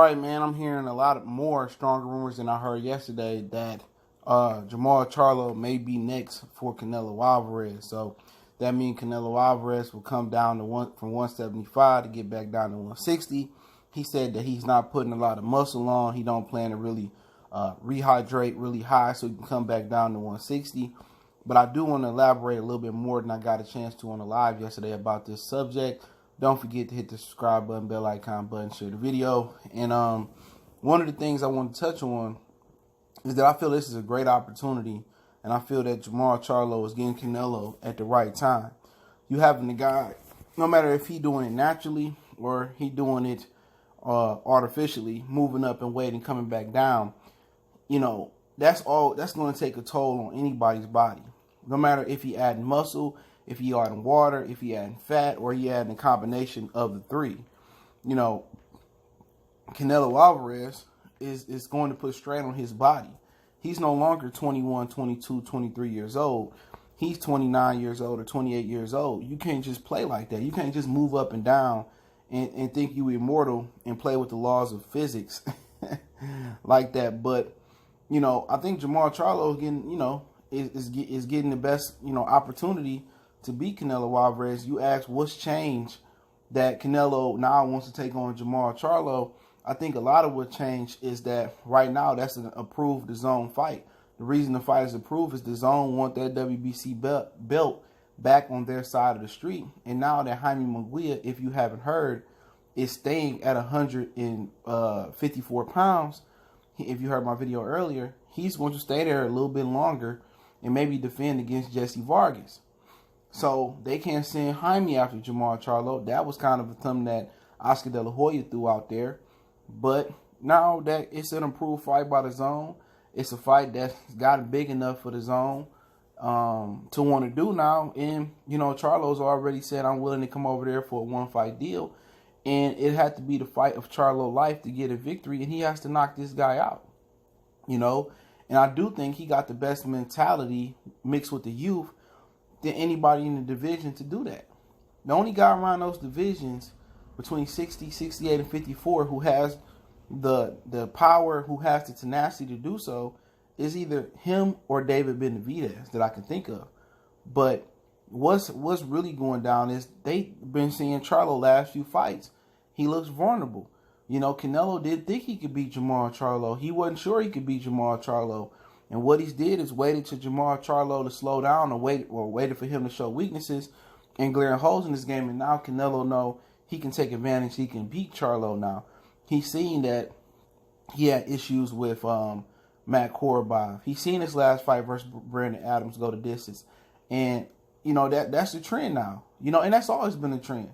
right, man. I'm hearing a lot more stronger rumors than I heard yesterday that Jermall Charlo may be next for Canelo Alvarez. So that means Canelo Alvarez will come down to from 175 to get back down to 160. He said that he's not putting a lot of muscle on. He don't plan to really rehydrate really high so he can come back down to 160. But I do want to elaborate a little bit more than I got a chance to on the live yesterday about this subject. Don't forget to hit the subscribe button, bell icon button, share the video. And one of the things I want to touch on is that I feel this is a great opportunity, and I feel that Jermall Charlo is getting Canelo at the right time. You having the guy, no matter if he doing it naturally or he doing it artificially, moving up in weight and coming back down, you know, that's going to take a toll on anybody's body. No matter if he adding muscle, if he adding water, if he adding fat, or he adding a combination of the three. You know, Canelo Alvarez is going to put strain on his body. He's no longer 21, 22, 23 years old. He's 29 years old or 28 years old. You can't just play like that. You can't just move up and down and think you immortal and play with the laws of physics like that. But, you know, I think Jermall Charlo is getting, you know, is getting the best, you know, opportunity to beat Canelo Alvarez. You ask what's changed that Canelo now wants to take on Jermall Charlo. I think a lot of what changed is that right now that's an approved DAZN fight. The reason the fight is approved is DAZN want that WBC belt back on their side of the street. And now that Jaime Munguia, if you haven't heard, is staying at 154 pounds. If you heard my video earlier, he's going to stay there a little bit longer and maybe defend against Jesse Vargas. So they can't send Jaime after Jermall Charlo. That was kind of a thumb that Oscar De La Hoya threw out there. But now that it's an improved fight by DAZN, it's a fight that's gotten big enough for DAZN to want to do now. And, you know, Charlo's already said, I'm willing to come over there for a one-fight deal. And it had to be the fight of Charlo life to get a victory. And he has to knock this guy out, you know. And I do think he got the best mentality mixed with the youth than anybody in the division to do that. The only guy around those divisions between 60, 68, and 54 who has the power, who has the tenacity to do so, is either him or David Benavidez that I can think of. But what's really going down is they've been seeing Charlo last few fights. He looks vulnerable. You know, Canelo did think he could beat Jermall Charlo. He wasn't sure he could beat Jermall Charlo. And what he did is waited to Jermall Charlo to slow down or waited for him to show weaknesses and glaring holes in his game. And now Canelo know he can take advantage. He can beat Charlo now. He's seen that he had issues with Matt Korobov. He's seen his last fight versus Brandon Adams go the distance. And, you know, that's the trend now. You know, and that's always been the trend.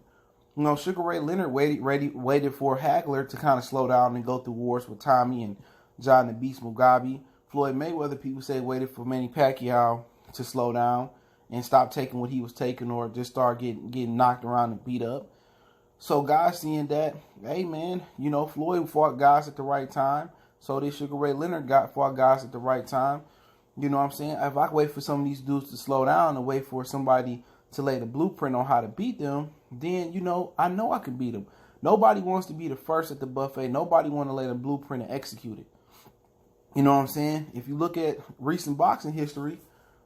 You know, Sugar Ray Leonard waited for Hagler to kind of slow down and go through wars with Tommy and John the Beast Mugabe. Floyd Mayweather, people say, waited for Manny Pacquiao to slow down and stop taking what he was taking or just start getting knocked around and beat up. So guys seeing that, hey man, you know, Floyd fought guys at the right time. So did Sugar Ray Leonard fought guys at the right time. You know what I'm saying? If I wait for some of these dudes to slow down and wait for somebody to lay the blueprint on how to beat them, then, you know I can beat them. Nobody wants to be the first at the buffet. Nobody want to lay the blueprint and execute it. You know what I'm saying? If you look at recent boxing history,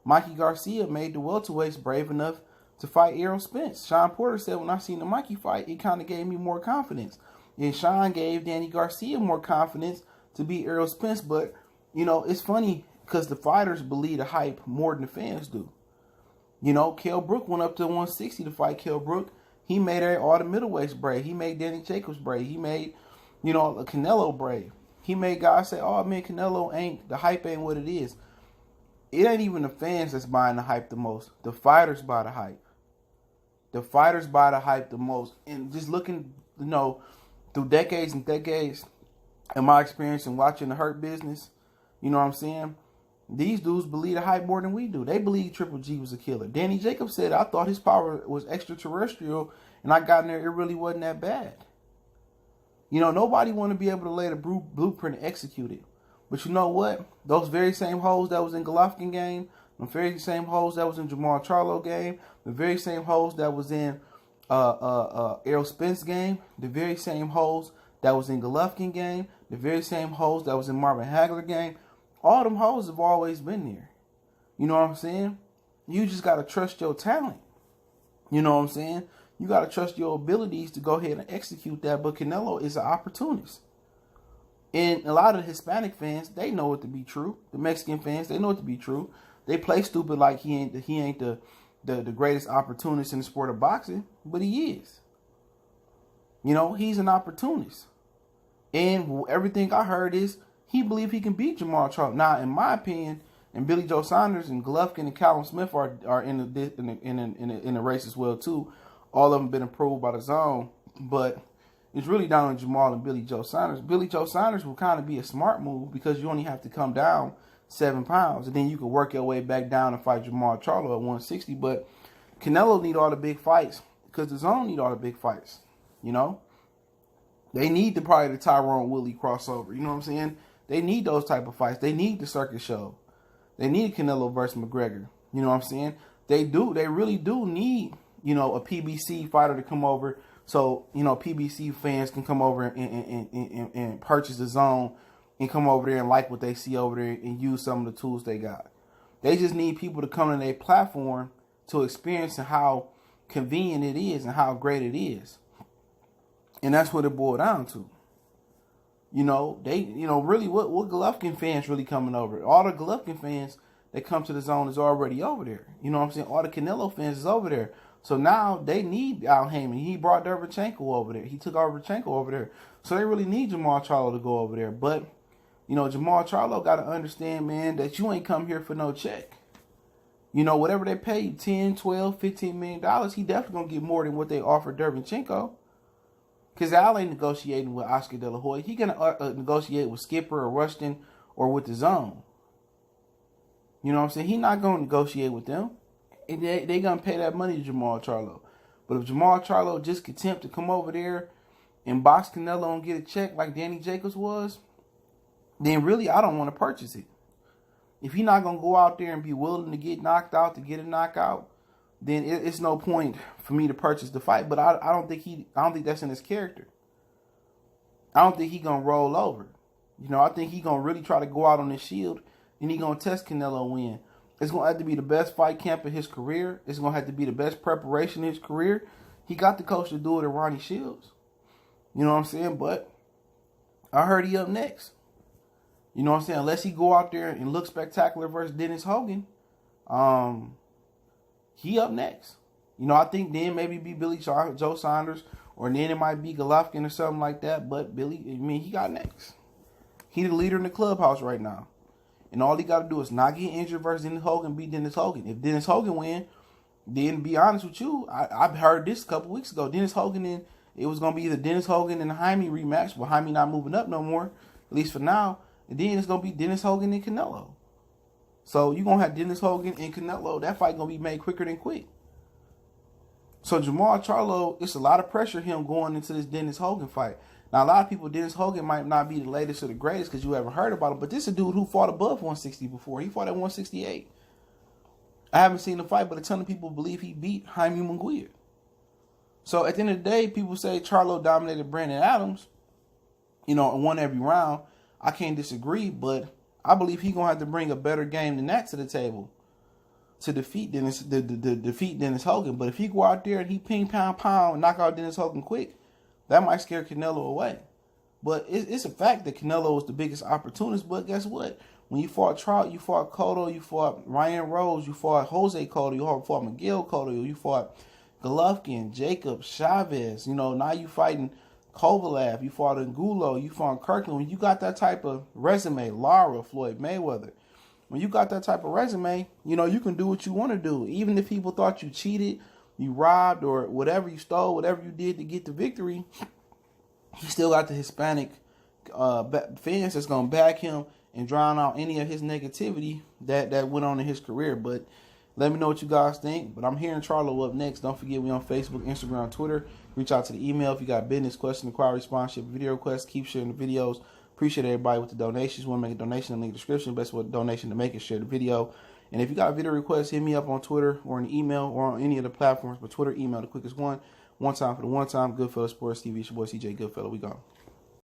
Mikey Garcia made the welterweights brave enough to fight Errol Spence. Sean Porter said, when I seen the Mikey fight, it kind of gave me more confidence. And Sean gave Danny Garcia more confidence to beat Errol Spence. But, you know, it's funny because the fighters believe the hype more than the fans do. You know, Kell Brook went up to 160 to fight Kell Brook. He made all the middleweights brave. He made Danny Jacobs brave. He made, you know, Canelo brave. He made guys say, oh, man, Canelo the hype ain't what it is. It ain't even the fans that's buying the hype the most. The fighters buy the hype. The fighters buy the hype the most. And just looking, you know, through decades and decades, in my experience in watching the Hurt Business, you know what I'm saying? These dudes believe the hype more than we do. They believe Triple G was a killer. Danny Jacobs said, I thought his power was extraterrestrial, and I got in there, it really wasn't that bad. You know, nobody want to be able to lay the blueprint and execute it. But you know what? Those very same hoes that was in Golovkin game, the very same hoes that was in Jermall Charlo game, the very same hoes that was in Errol Spence game, the very same hoes that was in Golovkin game, the very same hoes that was in Marvin Hagler game, all them hoes have always been there. You know what I'm saying? You just got to trust your talent. You know what I'm saying? You got to trust your abilities to go ahead and execute that. But Canelo is an opportunist. And a lot of the Hispanic fans, they know it to be true. The Mexican fans, they know it to be true. They play stupid like he ain't the greatest opportunist in the sport of boxing, but he is. You know, he's an opportunist. And everything I heard is he believes he can beat Jermall Charlo. Now, in my opinion, and Billy Joe Saunders and Golovkin and Callum Smith are in the race as well too. All of them been approved by the DAZN, but it's really down to Jermall and Billy Joe Saunders. Billy Joe Saunders will kind of be a smart move because you only have to come down 7 pounds, and then you can work your way back down and fight Jermall Charlo at 160. But Canelo need all the big fights because the DAZN need all the big fights. You know, they need probably the Tyrone Woodley crossover. You know what I'm saying? They need those type of fights. They need the circus show. They need Canelo versus McGregor. You know what I'm saying? They do. They really do need, you know, a PBC fighter to come over. So, you know, PBC fans can come over and purchase the DAZN and come over there and like what they see over there and use some of the tools they got. They just need people to come to their platform to experience how convenient it is and how great it is. And that's what it boiled down to. You know, really what Golovkin fans really coming over? All the Golovkin fans that come to the DAZN is already over there. You know what I'm saying? All the Canelo fans is over there. So now they need Al Heyman. He brought Derevchenko over there. He took Derevchenko over there. So they really need Jermall Charlo to go over there. But, you know, Jermall Charlo got to understand, man, that you ain't come here for no check. You know, whatever they pay you, $10, $12, $15 million, he definitely going to get more than what they offered Derevchenko. Because Al ain't negotiating with Oscar De La Hoya. He going to negotiate with Skipper or Rushton or with the DAZN. You know what I'm saying? He not going to negotiate with them. And they going to pay that money to Jermall Charlo. But if Jermall Charlo just attempt to come over there and box Canelo and get a check like Danny Jacobs was, then really I don't want to purchase it. If he's not going to go out there and be willing to get knocked out to get a knockout, then it's no point for me to purchase the fight. But I don't think that's in his character. I don't think he's gonna roll over. You know, I think he's gonna really try to go out on his shield and he's gonna test Canelo win. It's gonna have to be the best fight camp of his career. It's gonna have to be the best preparation of his career. He got the coach to do it at Ronnie Shields. You know what I'm saying? But I heard he up next. You know what I'm saying? Unless he go out there and look spectacular versus Dennis Hogan, he up next. You know, I think then maybe be Billy Joe Saunders, or then it might be Golovkin or something like that. But he got next. He the leader in the clubhouse right now. And all he got to do is not get injured versus Dennis Hogan, beat Dennis Hogan. If Dennis Hogan win, then to be honest with you, I've heard this a couple weeks ago. Dennis Hogan, and it was going to be either Dennis Hogan and Jaime rematch, but Jaime not moving up no more, at least for now. And then it's going to be Dennis Hogan and Canelo. So you're going to have Dennis Hogan and Canelo. That fight going to be made quicker than quick. So Jermall Charlo, it's a lot of pressure him going into this Dennis Hogan fight. Now, a lot of people, Dennis Hogan might not be the latest or the greatest because you haven't heard about him, but this is a dude who fought above 160 before. He fought at 168. I haven't seen the fight, but a ton of people believe he beat Jaime Munguia. So at the end of the day, people say Charlo dominated Brandon Adams, you know, and won every round. I can't disagree, but I believe he's going to have to bring a better game than that to the table to defeat Dennis Hogan. But if he go out there and he ping, pound, and knock out Dennis Hogan quick, that might scare Canelo away. But it's a fact that Canelo is the biggest opportunist. But guess what? When you fought Trout, you fought Cotto, you fought Ryan Rose, you fought Jose Cotto, you fought Miguel Cotto, you fought Golovkin, Jacobs, Chavez. You know, now you fighting Kovalev, you fought Angulo, you fought Kirkland. When you got that type of resume, Lara, Floyd Mayweather, when you got that type of resume, you know, you can do what you want to do. Even if people thought you cheated, you robbed, or whatever you stole, whatever you did to get the victory, he still got the Hispanic fans that's going to back him and drown out any of his negativity that went on in his career. But let me know what you guys think. But I'm hearing Charlo up next. Don't forget, we on Facebook, Instagram, Twitter. Reach out to the email if you got business, question, inquiry, sponsorship, video requests. Keep sharing the videos. Appreciate everybody with the donations. Want to make a donation in the link description. Best way donation to make is share the video. And if you got a video request, hit me up on Twitter or an email or on any of the platforms. But Twitter, email, the quickest one. One time for the one time. Goodfellas Sports TV. It's your boy CJ Goodfellas. We gone.